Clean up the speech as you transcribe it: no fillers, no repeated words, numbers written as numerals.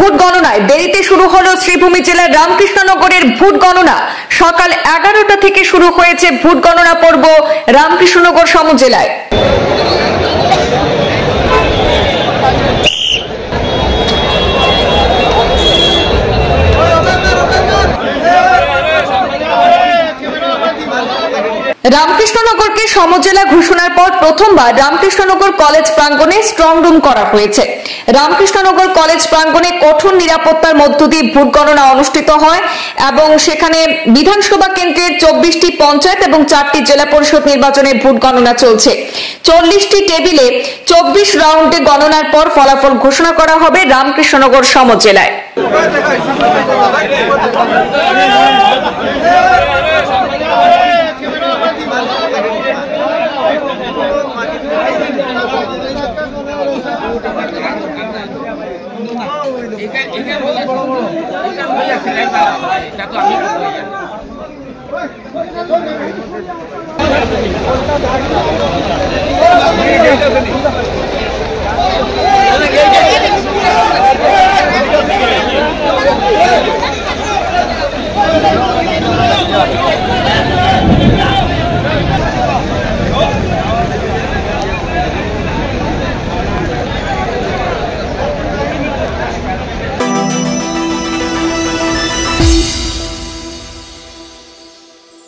Vote গণনায় দেরিতে শুরু হলো শ্রীভূমি জেলার রামকৃষ্ণনগরের ভোট গণনা। সকাল 11টা থেকে শুরু হয়েছে ভোট গণনা পর্ব রামকৃষ্ণনগর সমজেলায়। রামকৃষ্ণনগরকে সমজেলা ঘোষণার পর প্রথমবার রামকৃষ্ণনগর কলেজ প্রাঙ্গণে স্ট্রং রুম করা হয়েছে। রামকৃষ্ণনগর কলেজ প্রাঙ্গণে কঠোর নিরাপত্তার মধ্য দিয়ে ভোট গণনা অনুষ্ঠিত হয় এবং সেখানে বিধানসভা কেন্দ্রের 24টি পঞ্চায়েত এবং 4টি জেলা পরিষদ নির্বাচনে ভোট গণনা চলছে। 40টি টেবিলে 24 রাউন্ডে গণনার পর ফলাফল ঘোষণা করা হবে রামকৃষ্ণনগর সমজেলায়।